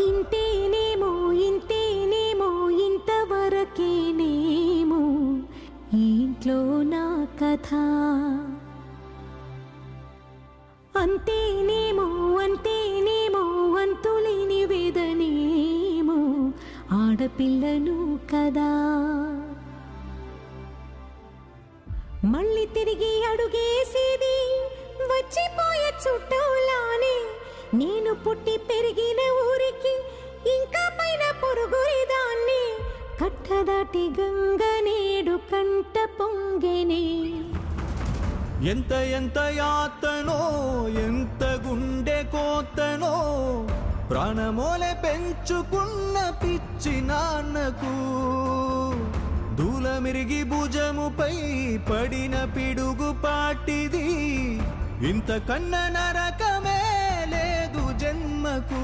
ఇంతేనేమో ఇంతేనేమో ఇంతవరకేనేమో ఇంట్లో నా కథ అంతేనేమో అంతేనేమో అంతులేని వేదనేమో ఆడపిల్లను కదా మళ్ళీ తిరిగి అడుగేసేది వచ్చిపోయే చుట్టూలానే నేను పుట్టి పెరిగిన ఊరికి ఇంకా పైన పొరుగురిదాన్ని కట్టదాటి గంగ నేడు కంట పొంగెనే ఎంత ఎంత యాతనో ఎంత గుండె కోతనో ప్రాణమోలే పెంచుకున్న పిచ్చి నాన్నకు దూలమిరిగి భుజముపై పడిన పిడుగు పాటిది ఇంత కన్న నరకమే లేదు జన్మకు